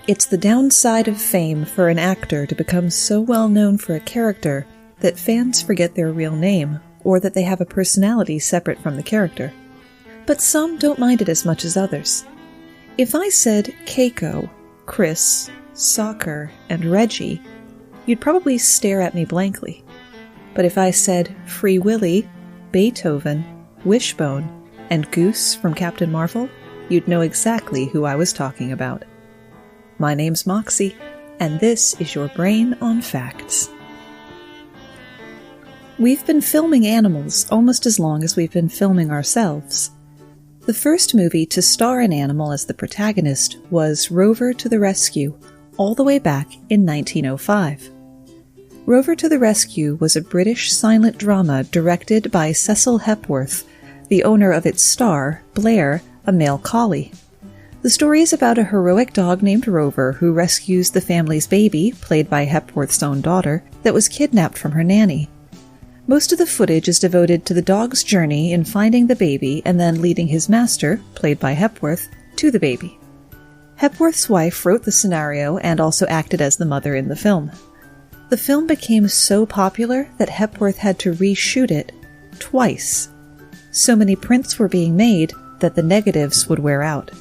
It's the downside of fame for an actor to become so well known for a character that fans forget their real name, or that they have a personality separate from the character. But some don't mind it as much as others. If I said Keiko, Chris, Soccer, and Reggie, you'd probably stare at me blankly. But if I said Free Willy, Beethoven, Wishbone, and Goose from Captain Marvel, you'd know exactly who I was talking about. My name's Moxie, and this is your Brain on Facts. We've been filming animals almost as long as we've been filming ourselves. The first movie to star an animal as the protagonist was Rover to the Rescue, all the way back in 1905. Rover to the Rescue was a British silent drama directed by Cecil Hepworth, the owner of its star, Blair, a male collie. The story is about a heroic dog named Rover who rescues the family's baby, played by Hepworth's own daughter, that was kidnapped from her nanny. Most of the footage is devoted to the dog's journey in finding the baby and then leading his master, played by Hepworth, to the baby. Hepworth's wife wrote the scenario and also acted as the mother in the film. The film became so popular that Hepworth had to reshoot it twice. So many prints were being made that the negatives would wear out.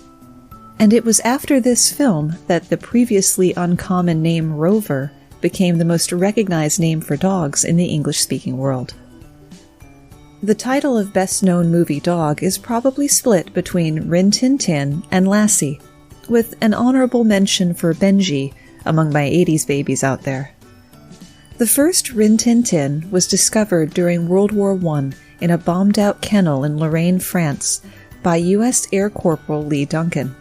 And it was after this film that the previously uncommon name Rover became the most recognized name for dogs in the English-speaking world. The title of best-known movie dog is probably split between Rin Tin Tin and Lassie, with an honorable mention for Benji among my 80s babies out there. The first Rin Tin Tin was discovered during World War I in a bombed-out kennel in Lorraine, France, by U.S. Air Corporal Lee Duncan.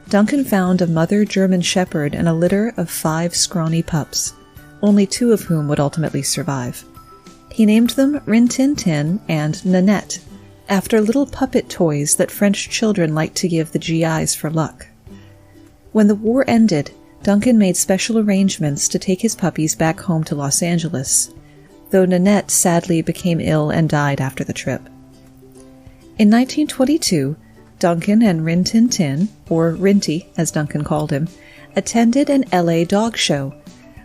Duncan found a mother German Shepherd and a litter of 5 scrawny pups, only 2 of whom would ultimately survive. He named them Rin Tin Tin and Nanette, after little puppet toys that French children liked to give the GIs for luck. When the war ended, Duncan made special arrangements to take his puppies back home to Los Angeles, though Nanette sadly became ill and died after the trip. In 1922, Duncan and Rin Tin Tin, or Rinty as Duncan called him, attended an LA dog show,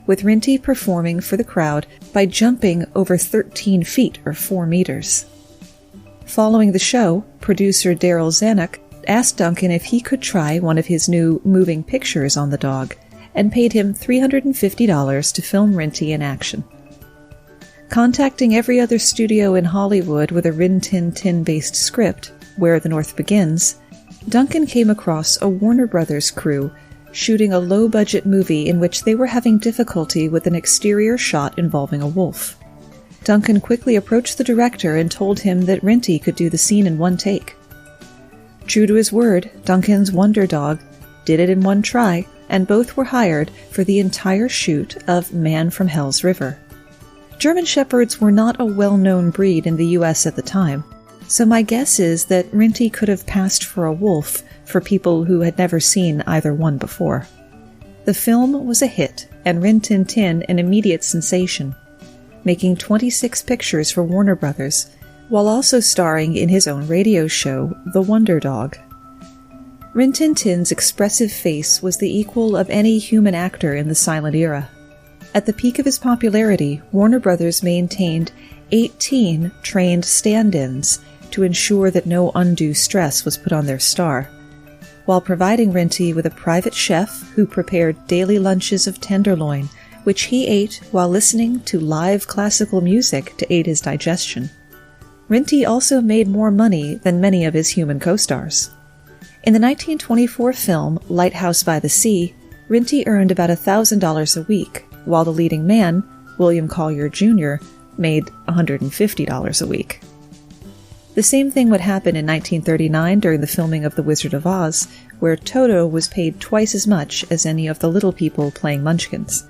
with Rinty performing for the crowd by jumping over 13 feet or 4 meters. Following the show, producer Daryl Zanuck asked Duncan if he could try one of his new moving pictures on the dog, and paid him $350 to film Rinty in action. Contacting every other studio in Hollywood with a Rin Tin Tin-based script, Where the North Begins, Duncan came across a Warner Brothers crew shooting a low-budget movie in which they were having difficulty with an exterior shot involving a wolf. Duncan quickly approached the director and told him that Rinty could do the scene in one take. True to his word, Duncan's wonder dog did it in one try, and both were hired for the entire shoot of Man from Hell's River. German Shepherds were not a well-known breed in the U.S. at the time, so my guess is that Rinty could have passed for a wolf for people who had never seen either one before. The film was a hit, and Rin Tin Tin an immediate sensation, making 26 pictures for Warner Brothers, while also starring in his own radio show, The Wonder Dog. Rin Tin Tin's expressive face was the equal of any human actor in the silent era. At the peak of his popularity, Warner Brothers maintained 18 trained stand-ins to ensure that no undue stress was put on their star, while providing Rinty with a private chef who prepared daily lunches of tenderloin, which he ate while listening to live classical music to aid his digestion. Rinty also made more money than many of his human co-stars. In the 1924 film Lighthouse by the Sea, Rinty earned about $1,000 a week, while the leading man, William Collier Jr., made $150 a week. The same thing would happen in 1939 during the filming of The Wizard of Oz, where Toto was paid twice as much as any of the little people playing Munchkins.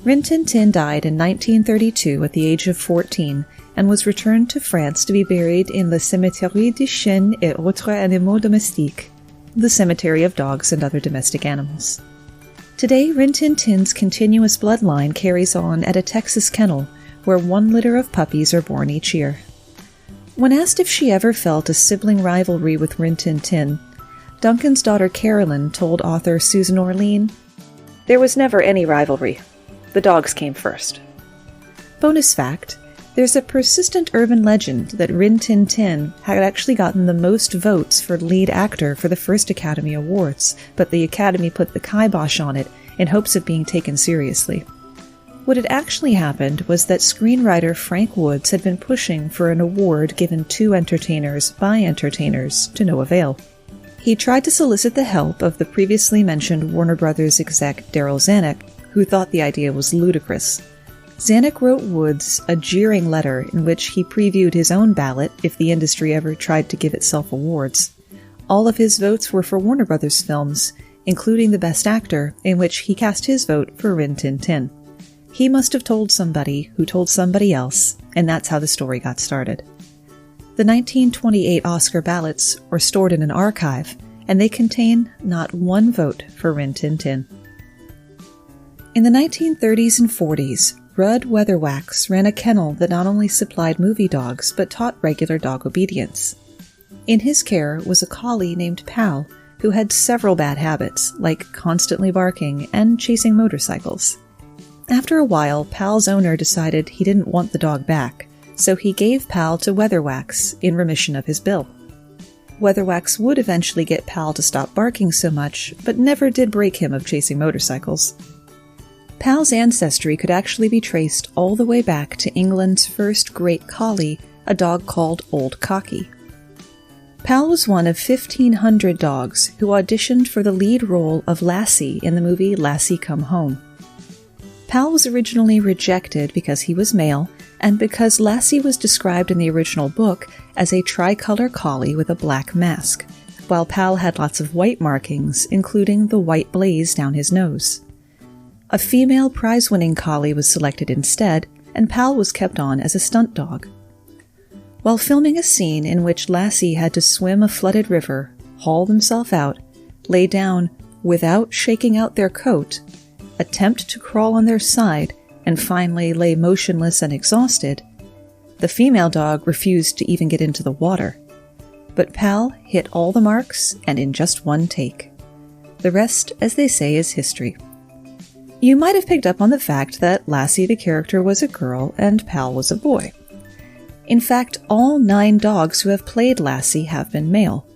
Rin Tin Tin died in 1932 at the age of 14 and was returned to France to be buried in the Cimetière des Chiens et autres animaux domestiques, the cemetery of dogs and other domestic animals. Today, Rin Tin Tin's continuous bloodline carries on at a Texas kennel, where 1 litter of puppies are born each year. When asked if she ever felt a sibling rivalry with Rin Tin Tin, Duncan's daughter Carolyn told author Susan Orlean, There was never any rivalry. The dogs came first. Bonus fact, there's a persistent urban legend that Rin Tin Tin had actually gotten the most votes for lead actor for the first Academy Awards, but the Academy put the kibosh on it in hopes of being taken seriously. What had actually happened was that screenwriter Frank Woods had been pushing for an award given to entertainers by entertainers to no avail. He tried to solicit the help of the previously mentioned Warner Brothers exec Darryl Zanuck, who thought the idea was ludicrous. Zanuck wrote Woods a jeering letter in which he previewed his own ballot if the industry ever tried to give itself awards. All of his votes were for Warner Brothers films, including the Best Actor, in which he cast his vote for Rin Tin Tin. He must have told somebody who told somebody else, and that's how the story got started. The 1928 Oscar ballots are stored in an archive, and they contain not one vote for Rin Tin Tin. In the 1930s and 40s, Rudd Weatherwax ran a kennel that not only supplied movie dogs, but taught regular dog obedience. In his care was a collie named Pal, who had several bad habits, like constantly barking and chasing motorcycles. After a while, Pal's owner decided he didn't want the dog back, so he gave Pal to Weatherwax in remission of his bill. Weatherwax would eventually get Pal to stop barking so much, but never did break him of chasing motorcycles. Pal's ancestry could actually be traced all the way back to England's first great collie, a dog called Old Cocky. Pal was one of 1,500 dogs who auditioned for the lead role of Lassie in the movie Lassie Come Home. Pal was originally rejected because he was male, and because Lassie was described in the original book as a tricolor collie with a black mask, while Pal had lots of white markings, including the white blaze down his nose. A female prize-winning collie was selected instead, and Pal was kept on as a stunt dog. While filming a scene in which Lassie had to swim a flooded river, haul themselves out, lay down without shaking out their coat, attempt to crawl on their side, and finally lay motionless and exhausted, the female dog refused to even get into the water. But Pal hit all the marks and in just one take. The rest, as they say, is history. You might have picked up on the fact that Lassie the character was a girl and Pal was a boy. In fact, all 9 dogs who have played Lassie have been male,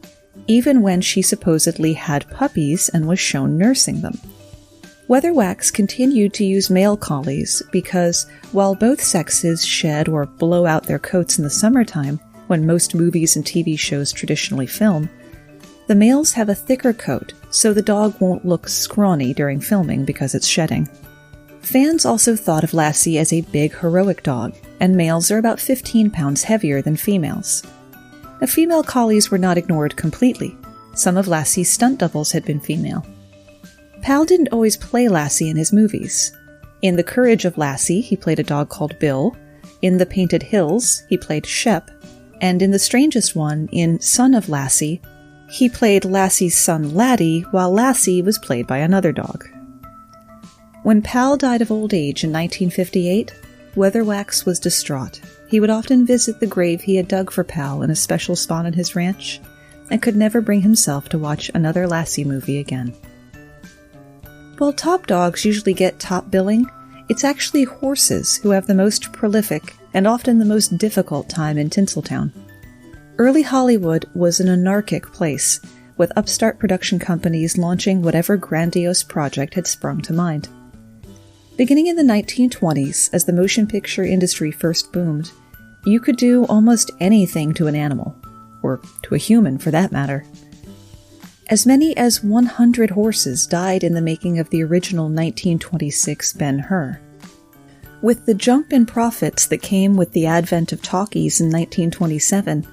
even when she supposedly had puppies and was shown nursing them. Weatherwax continued to use male collies because, while both sexes shed or blow out their coats in the summertime, when most movies and TV shows traditionally film, the males have a thicker coat, so the dog won't look scrawny during filming because it's shedding. Fans also thought of Lassie as a big, heroic dog, and males are about 15 pounds heavier than females. The female collies were not ignored completely. Some of Lassie's stunt doubles had been female. Pal didn't always play Lassie in his movies. In The Courage of Lassie, he played a dog called Bill. In The Painted Hills, he played Shep. And in the strangest one, in Son of Lassie, he played Lassie's son Laddie, while Lassie was played by another dog. When Pal died of old age in 1958, Weatherwax was distraught. He would often visit the grave he had dug for Pal in a special spot on his ranch, and could never bring himself to watch another Lassie movie again. While top dogs usually get top billing, it's actually horses who have the most prolific and often the most difficult time in Tinseltown. Early Hollywood was an anarchic place, with upstart production companies launching whatever grandiose project had sprung to mind. Beginning in the 1920s, as the motion picture industry first boomed, you could do almost anything to an animal, or to a human for that matter. As many as 100 horses died in the making of the original 1926 Ben-Hur. With the jump in profits that came with the advent of talkies in 1927,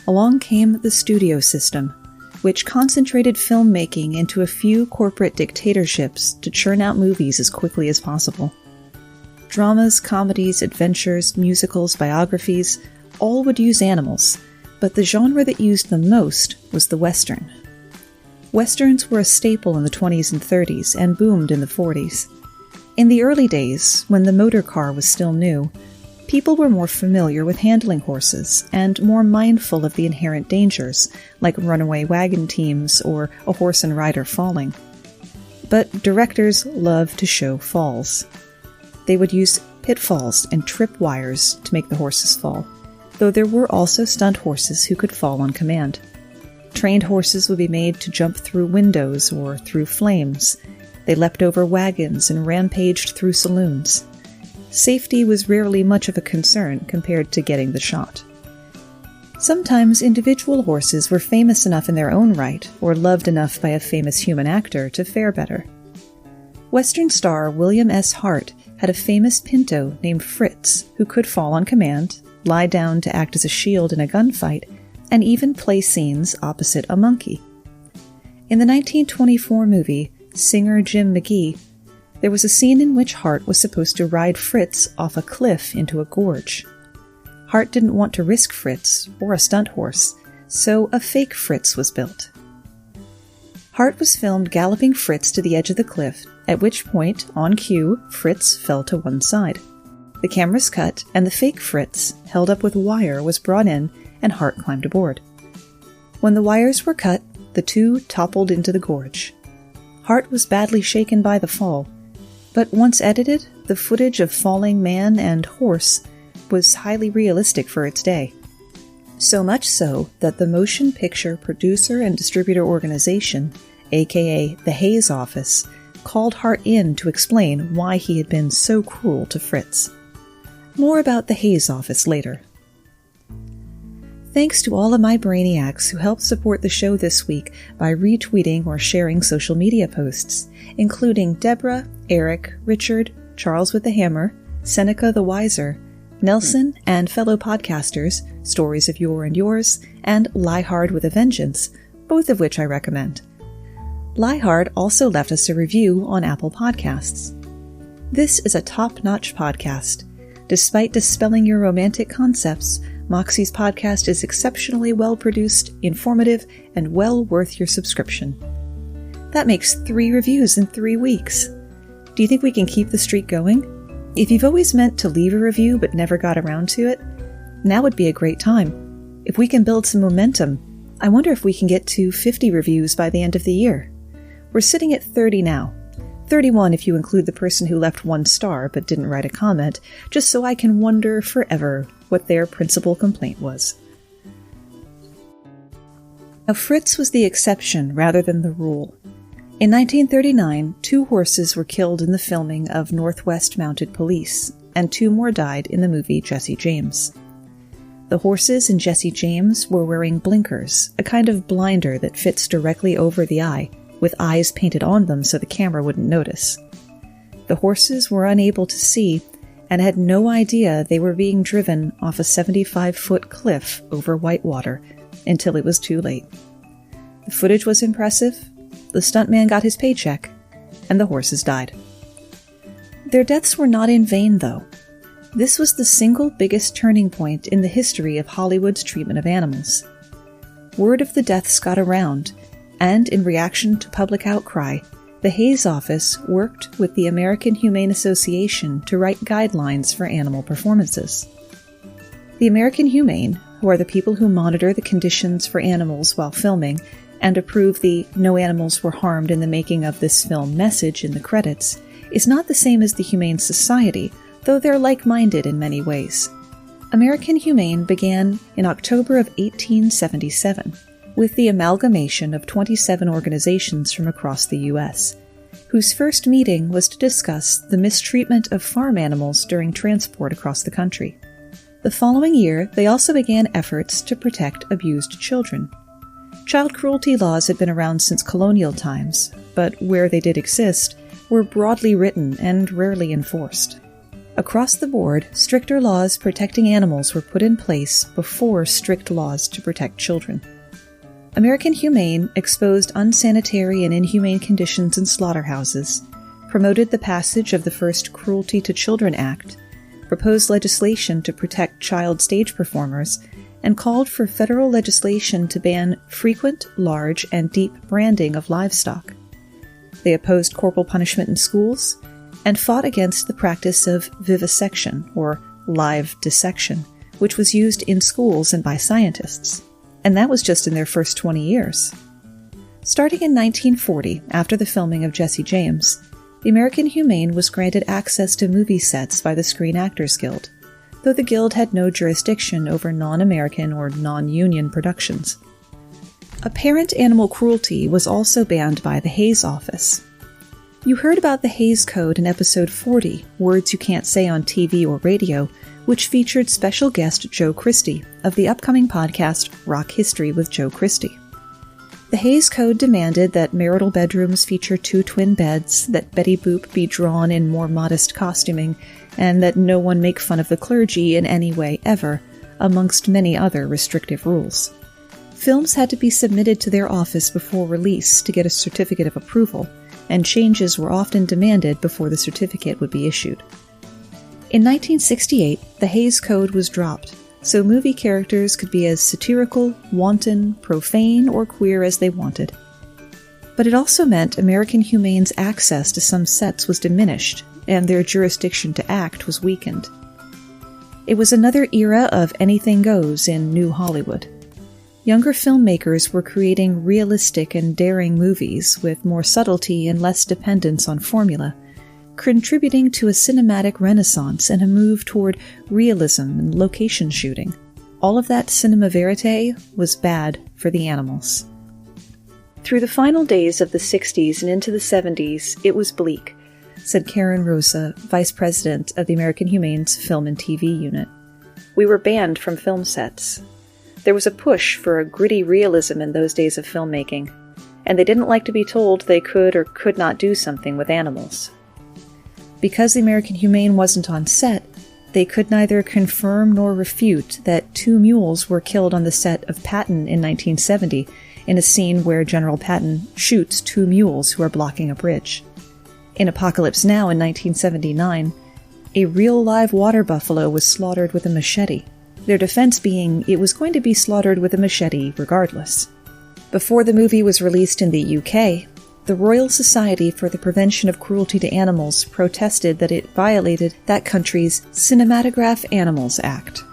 along came the studio system, which concentrated filmmaking into a few corporate dictatorships to churn out movies as quickly as possible. Dramas, comedies, adventures, musicals, biographies, all would use animals, but the genre that used them most was the Western. Westerns were a staple in the 20s and 30s and boomed in the 40s. In the early days, when the motor car was still new, people were more familiar with handling horses and more mindful of the inherent dangers, like runaway wagon teams or a horse and rider falling. But directors love to show falls. They would use pitfalls and trip wires to make the horses fall, though there were also stunt horses who could fall on command. Trained horses would be made to jump through windows or through flames. They leapt over wagons and rampaged through saloons. Safety was rarely much of a concern compared to getting the shot. Sometimes individual horses were famous enough in their own right, or loved enough by a famous human actor to fare better. Western star William S. Hart had a famous pinto named Fritz who could fall on command, lie down to act as a shield in a gunfight, and even play scenes opposite a monkey. In the 1924 movie Singer Jim McGee, there was a scene in which Hart was supposed to ride Fritz off a cliff into a gorge. Hart didn't want to risk Fritz, or a stunt horse, so a fake Fritz was built. Hart was filmed galloping Fritz to the edge of the cliff, at which point, on cue, Fritz fell to one side. The cameras cut, and the fake Fritz, held up with wire, was brought in, and Hart climbed aboard. When the wires were cut, the two toppled into the gorge. Hart was badly shaken by the fall, but once edited, the footage of falling man and horse was highly realistic for its day. So much so that the Motion Picture Producer and Distributor Organization, aka the Hayes Office, called Hart in to explain why he had been so cruel to Fritz. More about the Hayes Office later. Thanks to all of my brainiacs who helped support the show this week by retweeting or sharing social media posts, including Deborah, Eric, Richard, Charles with the Hammer, Seneca the Wiser, Nelson, and fellow podcasters, Stories of Yore and Yours, and Lie Hard with a Vengeance, both of which I recommend. Lie Hard also left us a review on Apple Podcasts. This is a top-notch podcast. Despite dispelling your romantic concepts, Moxie's podcast is exceptionally well-produced, informative, and well worth your subscription. That makes 3 reviews in 3 weeks. Do you think we can keep the streak going? If you've always meant to leave a review but never got around to it, now would be a great time. If we can build some momentum, I wonder if we can get to 50 reviews by the end of the year. We're sitting at 30 now. 31 if you include the person who left 1 star but didn't write a comment, just so I can wonder forever what their principal complaint was. Now, Fritz was the exception rather than the rule. In 1939, 2 horses were killed in the filming of Northwest Mounted Police, and 2 more died in the movie Jesse James. The horses in Jesse James were wearing blinkers, a kind of blinder that fits directly over the eye, with eyes painted on them so the camera wouldn't notice. The horses were unable to see and had no idea they were being driven off a 75-foot cliff over whitewater until it was too late. The footage was impressive, the stuntman got his paycheck, and the horses died. Their deaths were not in vain, though. This was the single biggest turning point in the history of Hollywood's treatment of animals. Word of the deaths got around, and in reaction to public outcry, the Hayes Office worked with the American Humane Association to write guidelines for animal performances. The American Humane, who are the people who monitor the conditions for animals while filming and approve the "no animals were harmed in the making of this film" message in the credits, is not the same as the Humane Society, though they're like-minded in many ways. American Humane began in October of 1877, with the amalgamation of 27 organizations from across the U.S., whose first meeting was to discuss the mistreatment of farm animals during transport across the country. The following year, they also began efforts to protect abused children. Child cruelty laws had been around since colonial times, but where they did exist, were broadly written and rarely enforced. Across the board, stricter laws protecting animals were put in place before strict laws to protect children. American Humane exposed unsanitary and inhumane conditions in slaughterhouses, promoted the passage of the first Cruelty to Children Act, proposed legislation to protect child stage performers, and called for federal legislation to ban frequent, large, and deep branding of livestock. They opposed corporal punishment in schools, and fought against the practice of vivisection, or live dissection, which was used in schools and by scientists. And that was just in their first 20 years. Starting in 1940, after the filming of Jesse James, the American Humane was granted access to movie sets by the Screen Actors Guild, though the Guild had no jurisdiction over non-American or non-union productions. Apparent animal cruelty was also banned by the Hays Office. You heard about the Hays Code in episode 40, Words You Can't Say on TV or Radio, which featured special guest Joe Christie of the upcoming podcast Rock History with Joe Christie. The Hays Code demanded that marital bedrooms feature 2 twin beds, that Betty Boop be drawn in more modest costuming, and that no one make fun of the clergy in any way ever, amongst many other restrictive rules. Films had to be submitted to their office before release to get a certificate of approval, and changes were often demanded before the certificate would be issued. In 1968, the Hays Code was dropped, so movie characters could be as satirical, wanton, profane, or queer as they wanted. But it also meant American Humane's access to some sets was diminished, and their jurisdiction to act was weakened. It was another era of anything goes in New Hollywood. Younger filmmakers were creating realistic and daring movies with more subtlety and less dependence on formula, contributing to a cinematic renaissance and a move toward realism and location shooting. All of that cinema verite was bad for the animals. Through the final days of the 60s and into the 70s, it was bleak, said Karen Rosa, vice president of the American Humane's Film and TV unit. We were banned from film sets. There was a push for a gritty realism in those days of filmmaking, and they didn't like to be told they could or could not do something with animals. Because the American Humane wasn't on set, they could neither confirm nor refute that 2 mules were killed on the set of Patton in 1970 in a scene where General Patton shoots 2 mules who are blocking a bridge. In Apocalypse Now in 1979, a real live water buffalo was slaughtered with a machete, their defense being it was going to be slaughtered with a machete regardless. Before the movie was released in the UK, the Royal Society for the Prevention of Cruelty to Animals protested that it violated that country's Cinematograph Animals Act.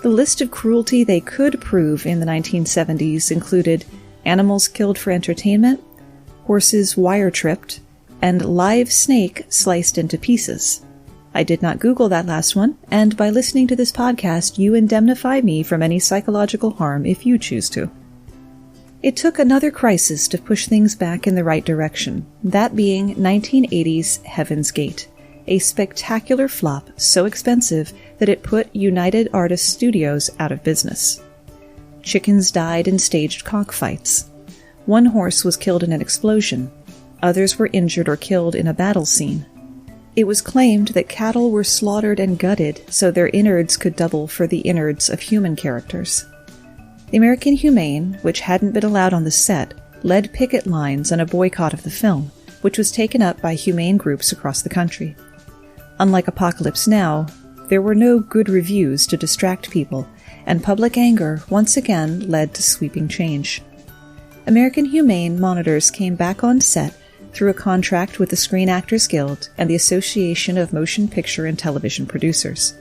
The list of cruelty they could prove in the 1970s included animals killed for entertainment, horses wire-tripped, and live snake sliced into pieces. I did not Google that last one, and by listening to this podcast, you indemnify me from any psychological harm if you choose to. It took another crisis to push things back in the right direction, that being 1980's Heaven's Gate, a spectacular flop so expensive that it put United Artists Studios out of business. Chickens died in staged cockfights. One horse was killed in an explosion. Others were injured or killed in a battle scene. It was claimed that cattle were slaughtered and gutted so their innards could double for the innards of human characters. The American Humane, which hadn't been allowed on the set, led picket lines on a boycott of the film, which was taken up by humane groups across the country. Unlike Apocalypse Now, there were no good reviews to distract people, and public anger once again led to sweeping change. American Humane monitors came back on set through a contract with the Screen Actors Guild and the Association of Motion Picture and Television Producers.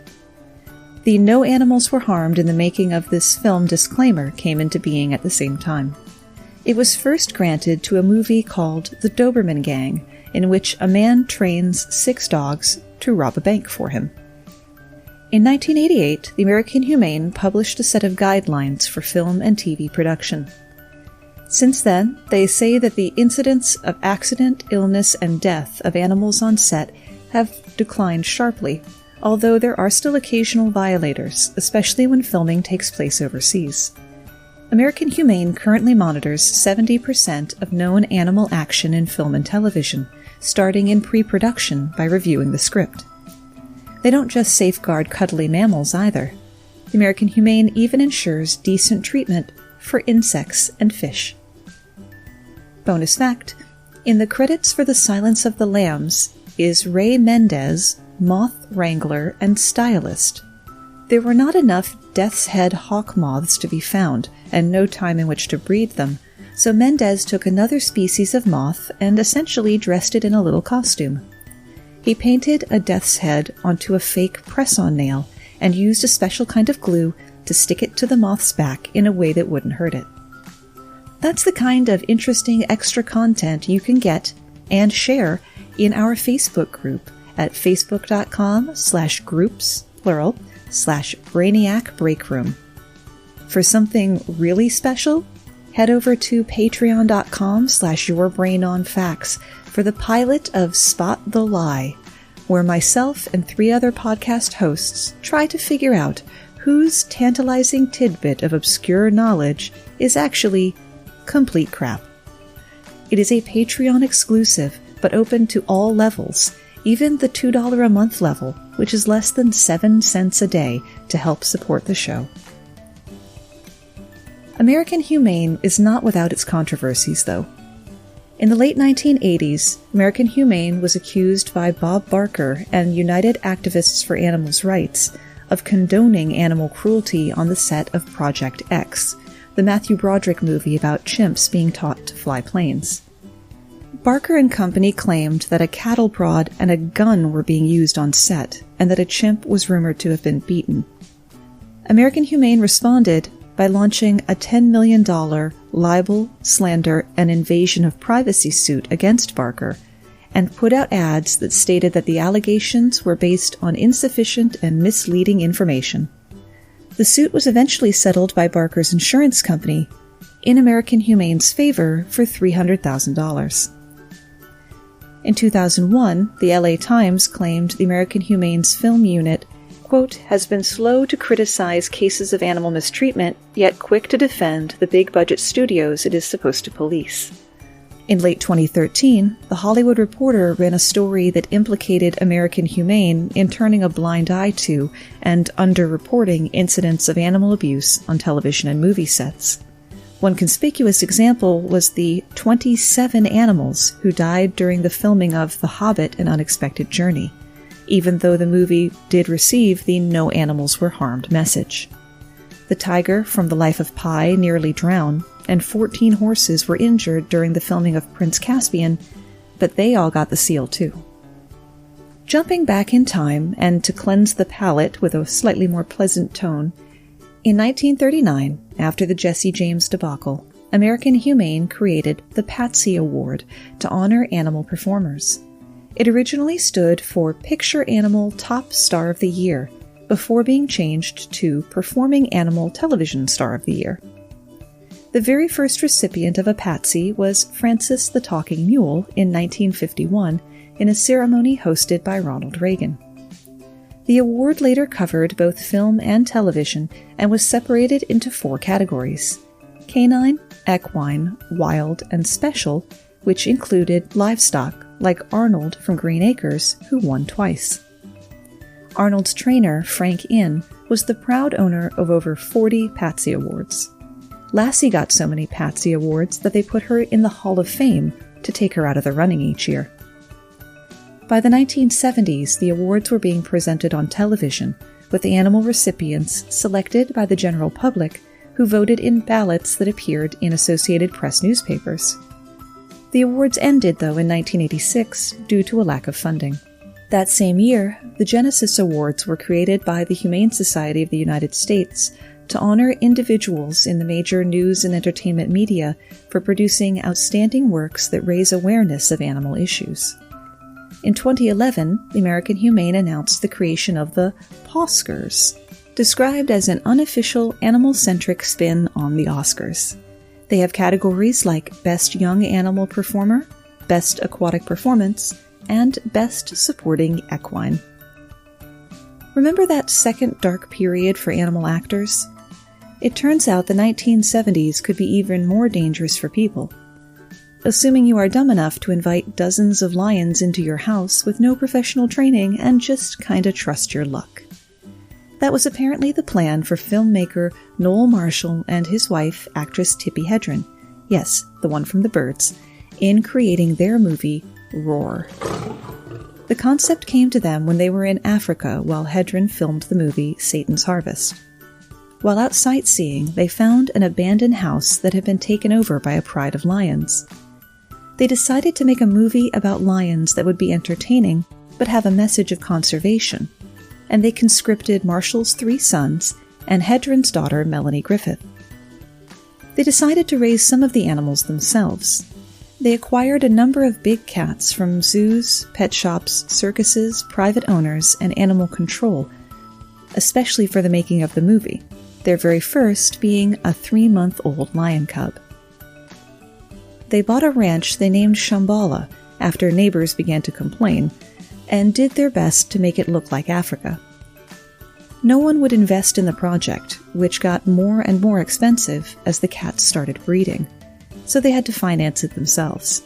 The No Animals Were Harmed in the Making of This Film disclaimer came into being at the same time. It was first granted to a movie called The Doberman Gang, in which a man trains 6 dogs to rob a bank for him. In 1988, the American Humane published a set of guidelines for film and TV production. Since then, they say that the incidence of accident, illness, and death of animals on set have declined sharply, although there are still occasional violators, especially when filming takes place overseas. American Humane currently monitors 70% of known animal action in film and television, starting in pre-production by reviewing the script. They don't just safeguard cuddly mammals either. The American Humane even ensures decent treatment for insects and fish. Bonus fact, in the credits for The Silence of the Lambs is Ray Mendez, moth wrangler and stylist. There were not enough death's head hawk moths to be found, and no time in which to breed them, so Mendez took another species of moth and essentially dressed it in a little costume. He painted a death's head onto a fake press-on nail and used a special kind of glue to stick it to the moth's back in a way that wouldn't hurt it. That's the kind of interesting extra content you can get and share in our Facebook group at facebook.com/groups, plural, /Brainiac Breakroom. For something really special, head over to patreon.com/yourbrainonfacts for the pilot of Spot the Lie, where myself and 3 other podcast hosts try to figure out whose tantalizing tidbit of obscure knowledge is actually complete crap. It is a Patreon exclusive, but open to all levels, even the $2 a month level, which is less than 7 cents a day to help support the show. American Humane is not without its controversies, though. In the late 1980s, American Humane was accused by Bob Barker and United Activists for Animals' Rights of condoning animal cruelty on the set of Project X, the Matthew Broderick movie about chimps being taught to fly planes. Barker and company claimed that a cattle prod and a gun were being used on set, and that a chimp was rumored to have been beaten. American Humane responded by launching a $10 million libel, slander, and invasion of privacy suit against Barker, and put out ads that stated that the allegations were based on insufficient and misleading information. The suit was eventually settled by Barker's insurance company in American Humane's favor for $300,000. In 2001, the LA Times claimed the American Humane's film unit, quote, has been slow to criticize cases of animal mistreatment, yet quick to defend the big-budget studios it is supposed to police. In late 2013, The Hollywood Reporter ran a story that implicated American Humane in turning a blind eye to and underreporting incidents of animal abuse on television and movie sets. One conspicuous example was the 27 animals who died during the filming of The Hobbit: An Unexpected Journey, even though the movie did receive the "No Animals Were Harmed" message. The tiger from The Life of Pi nearly drowned, and 14 horses were injured during the filming of Prince Caspian, but they all got the seal too. Jumping back in time, and to cleanse the palate with a slightly more pleasant tone, in 1939, after the Jesse James debacle, American Humane created the Patsy Award to honor animal performers. It originally stood for Picture Animal Top Star of the Year, before being changed to Performing Animal Television Star of the Year. The very first recipient of a Patsy was Francis the Talking Mule in 1951 in a ceremony hosted by Ronald Reagan. The award later covered both film and television and was separated into 4 categories: canine, equine, wild, and special, which included livestock, like Arnold from Green Acres, who won twice. Arnold's trainer, Frank Inn, was the proud owner of over 40 Patsy Awards. Lassie got so many Patsy Awards that they put her in the Hall of Fame to take her out of the running each year. By the 1970s, the awards were being presented on television, with the animal recipients selected by the general public, who voted in ballots that appeared in Associated Press newspapers. The awards ended, though, in 1986 due to a lack of funding. That same year, the Genesis Awards were created by the Humane Society of the United States to honor individuals in the major news and entertainment media for producing outstanding works that raise awareness of animal issues. In 2011, the American Humane announced the creation of the Oscars, described as an unofficial animal-centric spin on the Oscars. They have categories like Best Young Animal Performer, Best Aquatic Performance, and Best Supporting Equine. Remember that second dark period for animal actors? It turns out the 1970s could be even more dangerous for people. Assuming you are dumb enough to invite dozens of lions into your house with no professional training and just kinda trust your luck. That was apparently the plan for filmmaker Noel Marshall and his wife, actress Tippi Hedren, yes, the one from The Birds, in creating their movie, Roar. The concept came to them when they were in Africa while Hedren filmed the movie Satan's Harvest. While out sightseeing, they found an abandoned house that had been taken over by a pride of lions. They decided to make a movie about lions that would be entertaining, but have a message of conservation, and they conscripted Marshall's 3 sons and Hedren's daughter, Melanie Griffith. They decided to raise some of the animals themselves. They acquired a number of big cats from zoos, pet shops, circuses, private owners, and animal control, especially for the making of the movie, their very first being a 3-month-old lion cub. They bought a ranch they named Shambhala after neighbors began to complain, and did their best to make it look like Africa. No one would invest in the project, which got more and more expensive as the cats started breeding, so they had to finance it themselves.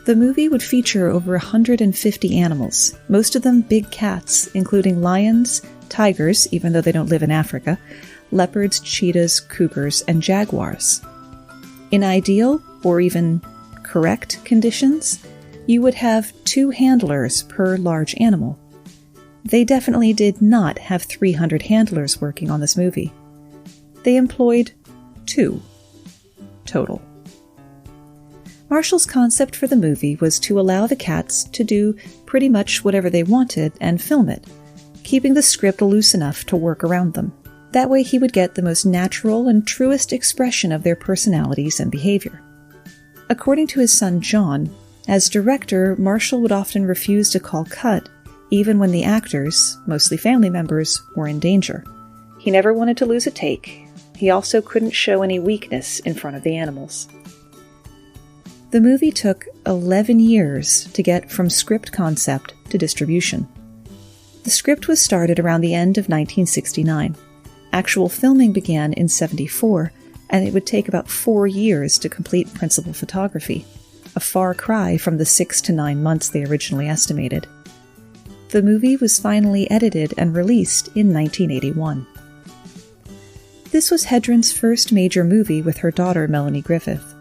The movie would feature over 150 animals, most of them big cats, including lions, tigers, even though they don't live in Africa, leopards, cheetahs, cougars, and jaguars. In ideal, or even correct conditions, you would have 2 handlers per large animal. They definitely did not have 300 handlers working on this movie. They employed 2 total. Marshall's concept for the movie was to allow the cats to do pretty much whatever they wanted and film it, keeping the script loose enough to work around them. That way he would get the most natural and truest expression of their personalities and behavior. According to his son John, as director, Marshall would often refuse to call cut, even when the actors, mostly family members, were in danger. He never wanted to lose a take. He also couldn't show any weakness in front of the animals. The movie took 11 years to get from script concept to distribution. The script was started around the end of 1969. Actual filming began in 1974, and it would take about 4 years to complete principal photography, a far cry from the 6 to 9 months they originally estimated. The movie was finally edited and released in 1981. This was Hedren's first major movie with her daughter Melanie Griffith.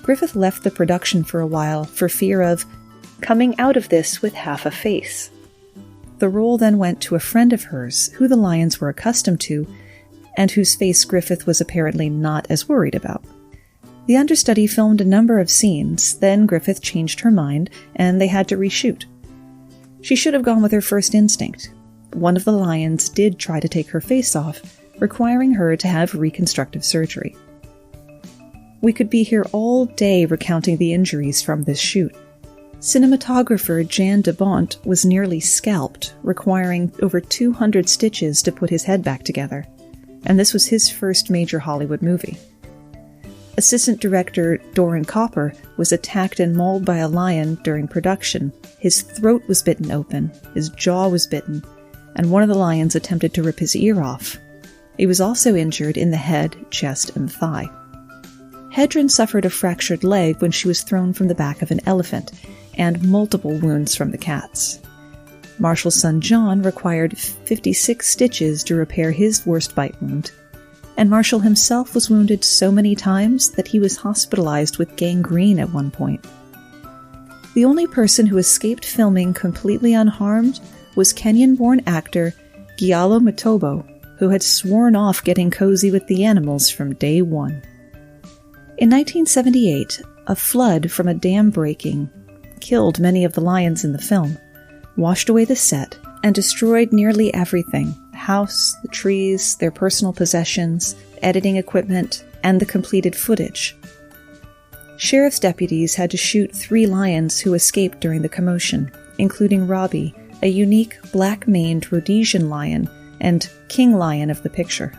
Griffith left the production for a while for fear of coming out of this with half a face. The role then went to a friend of hers, who the lions were accustomed to, and whose face Griffith was apparently not as worried about. The understudy filmed a number of scenes, then Griffith changed her mind, and they had to reshoot. She should have gone with her first instinct. One of the lions did try to take her face off, requiring her to have reconstructive surgery. We could be here all day recounting the injuries from this shoot. Cinematographer Jan de Bont was nearly scalped, requiring over 200 stitches to put his head back together, and this was his first major Hollywood movie. Assistant director Doran Copper was attacked and mauled by a lion during production. His throat was bitten open, his jaw was bitten, and one of the lions attempted to rip his ear off. He was also injured in the head, chest, and thigh. Hedren suffered a fractured leg when she was thrown from the back of an elephant, and multiple wounds from the cats. Marshall's son John required 56 stitches to repair his worst bite wound, and Marshall himself was wounded so many times that he was hospitalized with gangrene at one point. The only person who escaped filming completely unharmed was Kenyan-born actor Giallo Matobo, who had sworn off getting cozy with the animals from day one. In 1978, a flood from a dam breaking killed many of the lions in the film, washed away the set, and destroyed nearly everything: the house, the trees, their personal possessions, editing equipment, and the completed footage. Sheriff's deputies had to shoot 3 lions who escaped during the commotion, including Robbie, a unique black-maned Rhodesian lion and king lion of the picture.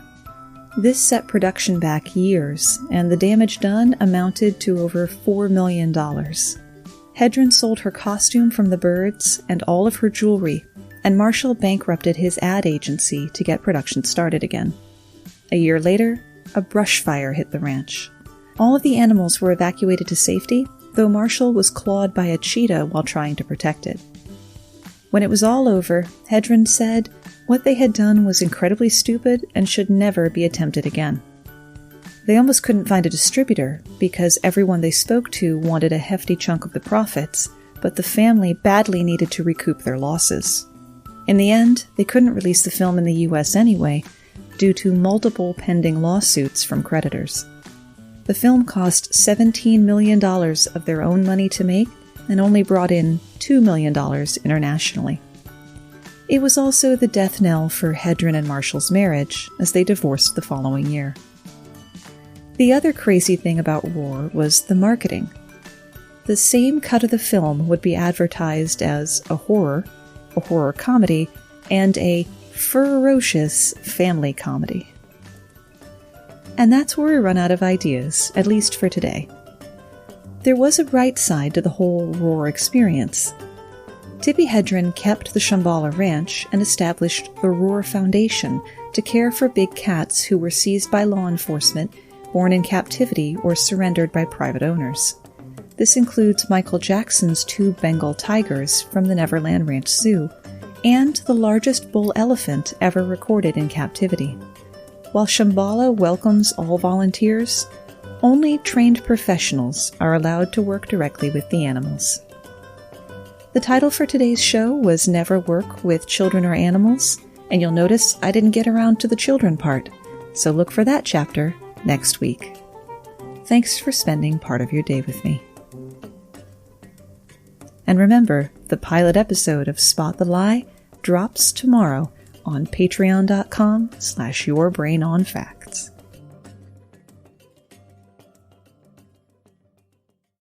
This set production back years, and the damage done amounted to over $4 million. Hedren sold her costume from the birds and all of her jewelry, and Marshall bankrupted his ad agency to get production started again. A year later, a brush fire hit the ranch. All of the animals were evacuated to safety, though Marshall was clawed by a cheetah while trying to protect it. When it was all over, Hedren said what they had done was incredibly stupid and should never be attempted again. They almost couldn't find a distributor because everyone they spoke to wanted a hefty chunk of the profits, but the family badly needed to recoup their losses. In the end, they couldn't release the film in the US anyway, due to multiple pending lawsuits from creditors. The film cost $17 million of their own money to make and only brought in $2 million internationally. It was also the death knell for Hedren and Marshall's marriage, as they divorced the following year. The other crazy thing about Roar was the marketing. The same cut of the film would be advertised as a horror comedy, and a ferocious family comedy. And that's where we run out of ideas, at least for today. There was a bright side to the whole Roar experience. Tippi Hedren kept the Shambhala Ranch and established the Roar Foundation to care for big cats who were seized by law enforcement, born in captivity, or surrendered by private owners. This includes Michael Jackson's 2 Bengal tigers from the Neverland Ranch Zoo, and the largest bull elephant ever recorded in captivity. While Shambhala welcomes all volunteers, only trained professionals are allowed to work directly with the animals. The title for today's show was Never Work with Children or Animals, and you'll notice I didn't get around to the children part, so look for that chapter next week. Thanks for spending part of your day with me. And remember, the pilot episode of Spot the Lie drops tomorrow on patreon.com/yourbrainonfacts.